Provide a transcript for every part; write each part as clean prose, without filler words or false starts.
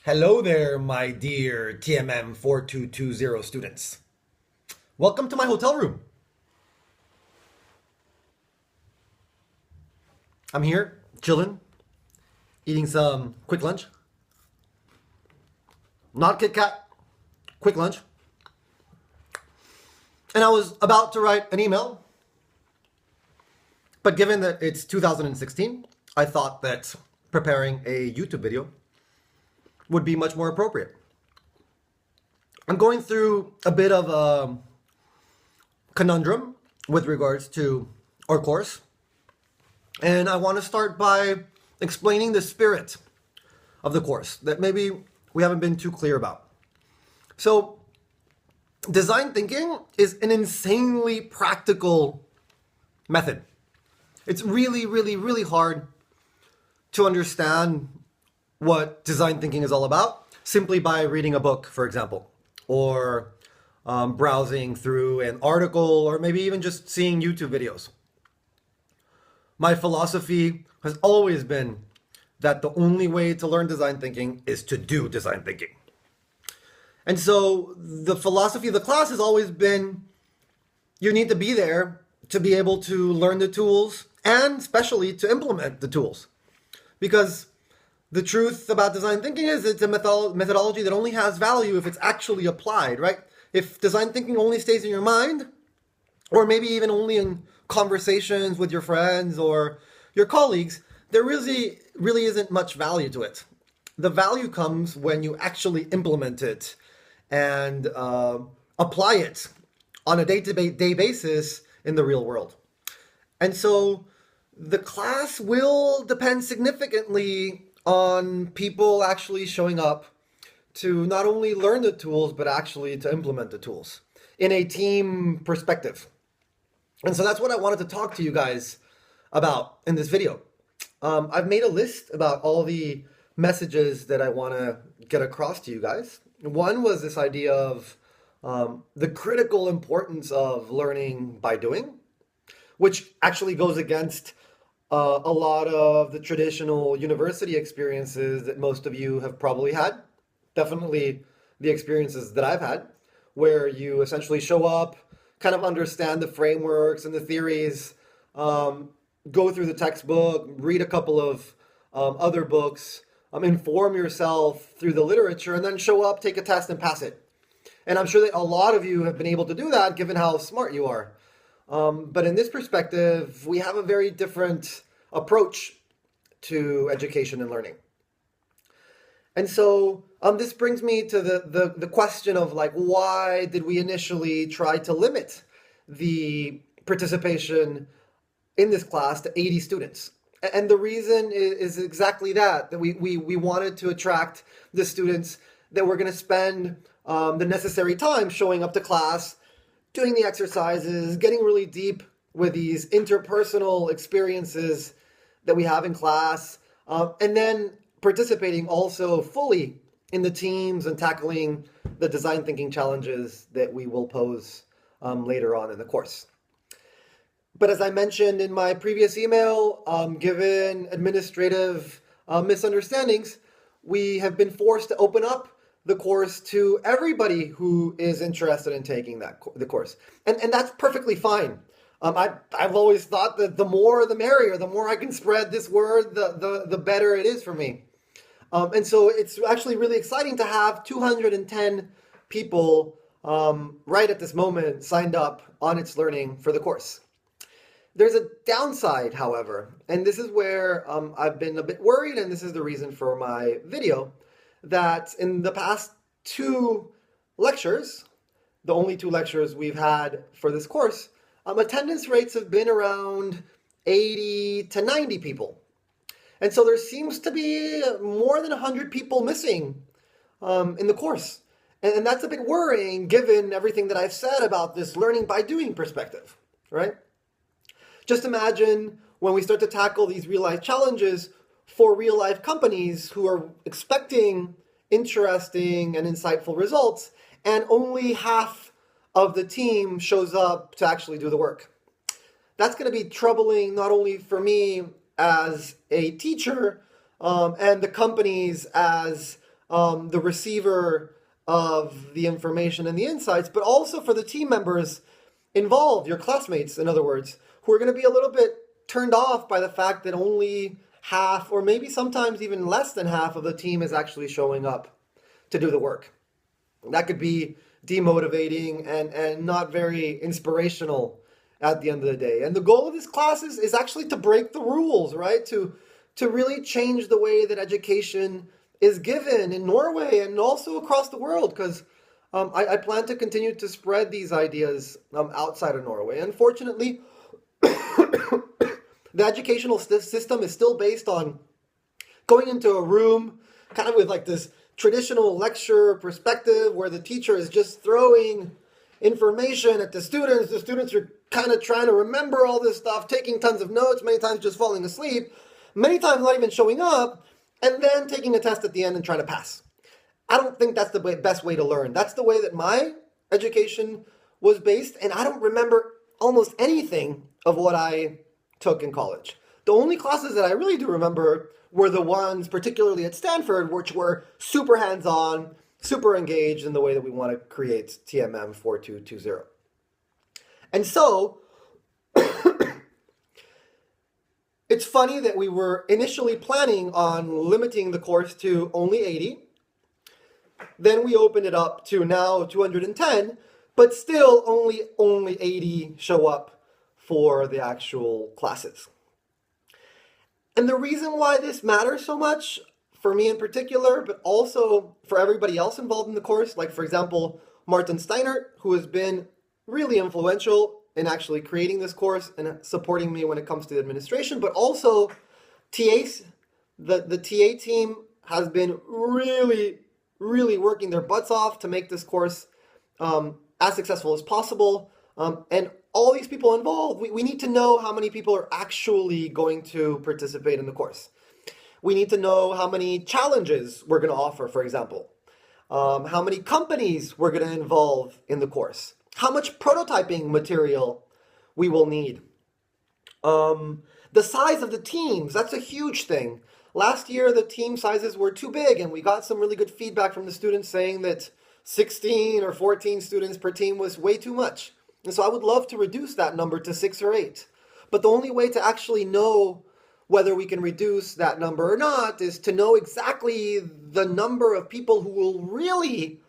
Hello there, my dear TMM4220 students. Welcome to my hotel room. I'm here, chilling, eating some quick lunch. Not Kit Kat, quick lunch. And I was about to write an email, but given that it's 2016, I thought that preparing a YouTube video would be much more appropriate. I'm going through a bit of a conundrum with regards to our course. And I want to start by explaining the spirit of the course that maybe we haven't been too clear about. So, design thinking is an insanely practical method. It's really, really, really hard to understand what design thinking is all about simply by reading a book, for example, or browsing through an article, or maybe even just seeing YouTube videos. My philosophy has always been that the only way to learn design thinking is to do design thinking. And so the philosophy of the class has always been you need to be there to be able to learn the tools and especially to implement the tools. Because the truth about design thinking is it's a methodology that only has value if it's actually applied, right? If design thinking only stays in your mind, or maybe even only in conversations with your friends or your colleagues, there really isn't much value to it. The value comes when you actually implement it and apply it on a day-to-day basis in the real world. And so the class will depend significantly on people actually showing up to not only learn the tools, but actually to implement the tools in a team perspective. And so that's what I wanted to talk to you guys about in this video. I've made a list about all the messages that I want to get across to you guys. One was this idea of the critical importance of learning by doing, which actually goes against a lot of the traditional university experiences that most of you have probably had. Definitely the experiences that I've had, where you essentially show up, kind of understand the frameworks and the theories, go through the textbook, read a couple of other books, inform yourself through the literature, and then show up, take a test, and pass it. And I'm sure that a lot of you have been able to do that given how smart you are. But in this perspective, we have a very different approach to education and learning. And so this brings me to the question of like, why did we initially try to limit the participation in this class to 80 students? And the reason is exactly that we wanted to attract the students that were going to spend the necessary time showing up to class, doing the exercises, getting really deep with these interpersonal experiences that we have in class, and then participating also fully in the teams and tackling the design thinking challenges that we will pose later on in the course. But as I mentioned in my previous email, given administrative misunderstandings, we have been forced to open up the course to everybody who is interested in taking the course. And that's perfectly fine. I've always thought that the more the merrier, the more I can spread this word, the better it is for me. And so it's actually really exciting to have 210 people right at this moment signed up on It's Learning for the course. There's a downside, however, and this is where I've been a bit worried, and this is the reason for my video, that in the past 2 lectures, the only 2 lectures we've had for this course, attendance rates have been around 80 to 90 people. And so there seems to be more than 100 people missing in the course. And that's a bit worrying given everything that I've said about this learning by doing perspective, right? Just imagine when we start to tackle these real-life challenges for real-life companies who are expecting interesting and insightful results, and only half of the team shows up to actually do the work. That's going to be troubling not only for me as a teacher and the companies as the receiver of the information and the insights, but also for the team members involved, your classmates, in other words, who are going to be a little bit turned off by the fact that only half, or maybe sometimes even less than half of the team is actually showing up to do the work. That could be demotivating and not very inspirational at the end of the day. And the goal of this class is actually to break the rules, right? To really change the way that education is given in Norway and also across the world, because I plan to continue to spread these ideas outside of Norway. Unfortunately, the educational system is still based on going into a room kind of with like this traditional lecture perspective where the teacher is just throwing information at the students. The students are kind of trying to remember all this stuff, taking tons of notes, many times just falling asleep, many times not even showing up, and then taking a test at the end and trying to pass. I don't think that's the best way to learn. That's the way that my education was based, and I don't remember almost anything of what I took in college. The only classes that I really do remember were the ones, particularly at Stanford, which were super hands-on, super engaged in the way that we want to create TMM4220. And so, it's funny that we were initially planning on limiting the course to only 80. Then we opened it up to now 210, but still only 80 show up for the actual classes. And the reason why this matters so much, for me in particular, but also for everybody else involved in the course, like for example, Martin Steinert, who has been really influential in actually creating this course and supporting me when it comes to the administration, but also TAs, the TA team has been really working their butts off to make this course as successful as possible. And all these people involved, we need to know how many people are actually going to participate in the course. We need to know how many challenges we're going to offer, for example. How many companies we're going to involve in the course. How much prototyping material we will need. The size of the teams, that's a huge thing. Last year, the team sizes were too big, and we got some really good feedback from the students saying that 16 or 14 students per team was way too much. And so I would love to reduce that number to 6 or 8. But the only way to actually know whether we can reduce that number or not is to know exactly the number of people who will really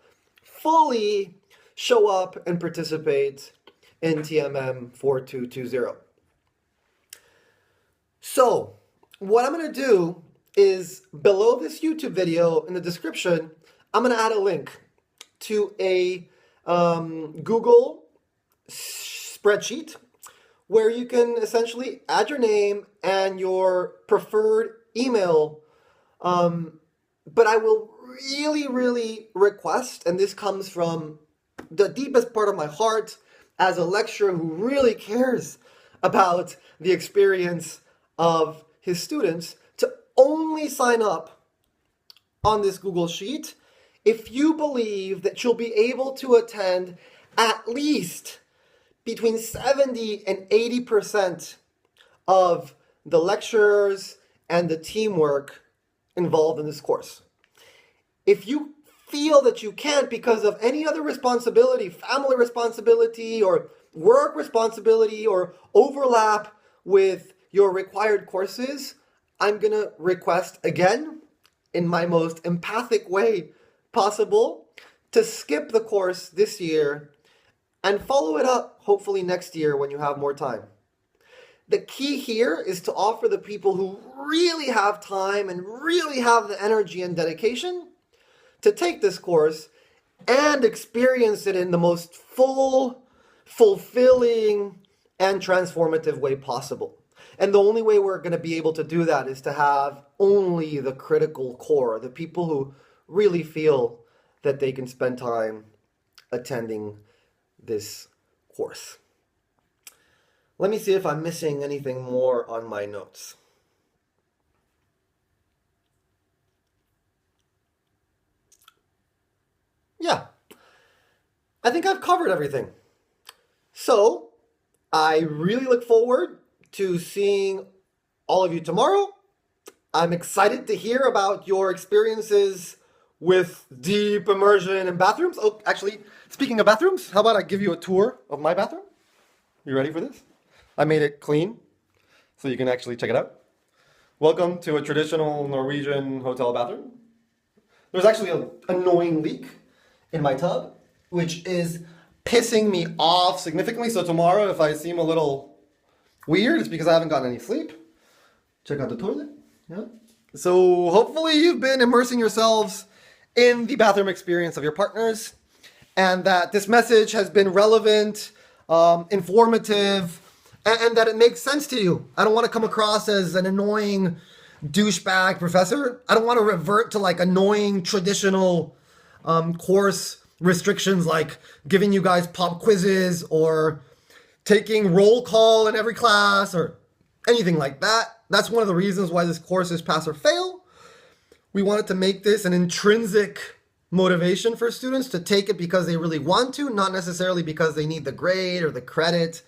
fully show up and participate in TMM 4220. So, what I'm going to do is below this YouTube video in the description, I'm going to add a link to a Google spreadsheet where you can essentially add your name and your preferred email. But I will really request, and this comes from the deepest part of my heart as a lecturer who really cares about the experience of his students, to only sign up on this Google Sheet if you believe that you'll be able to attend at least between 70 and 80% of the lectures and the teamwork involved in this course. If you feel that you can't because of any other responsibility, family responsibility or work responsibility or overlap with your required courses, I'm going to request again, in my most empathic way possible, to skip the course this year and follow it up hopefully next year when you have more time. The key here is to offer the people who really have time and really have the energy and dedication to take this course and experience it in the most full, fulfilling, and transformative way possible. And the only way we're going to be able to do that is to have only the critical core, the people who really feel that they can spend time attending this course. Let me see if I'm missing anything more on my notes. Yeah, I think I've covered everything. So, I really look forward to seeing all of you tomorrow. I'm excited to hear about your experiences with deep immersion in bathrooms. Oh, actually, speaking of bathrooms, how about I give you a tour of my bathroom? You ready for this? I made it clean, so you can actually check it out. Welcome to a traditional Norwegian hotel bathroom. There's actually an annoying leak in my tub, which is pissing me off significantly. So tomorrow, if I seem a little weird, it's because I haven't gotten any sleep. Check out the toilet. Yeah. So hopefully you've been immersing yourselves in the bathroom experience of your partners, and that this message has been relevant, informative, and that it makes sense to you. I don't want to come across as an annoying douchebag professor. I don't want to revert to like annoying traditional course restrictions like giving you guys pop quizzes or taking roll call in every class or anything like that. That's one of the reasons why this course is pass or fail. We wanted to make this an intrinsic motivation for students to take it because they really want to, not necessarily because they need the grade or the credit,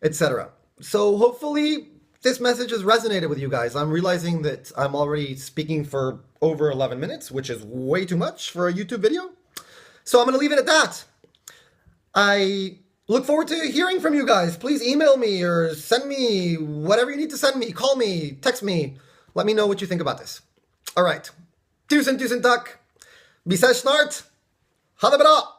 etc. So hopefully this message has resonated with you guys. I'm realizing that I'm already speaking for over 11 minutes, which is way too much for a YouTube video. So I'm going to leave it at that. I look forward to hearing from you guys. Please email me or send me whatever you need to send me. Call me, text me. Let me know what you think about this. All right. Tusen takk. Vi ses snart. Ha det bra!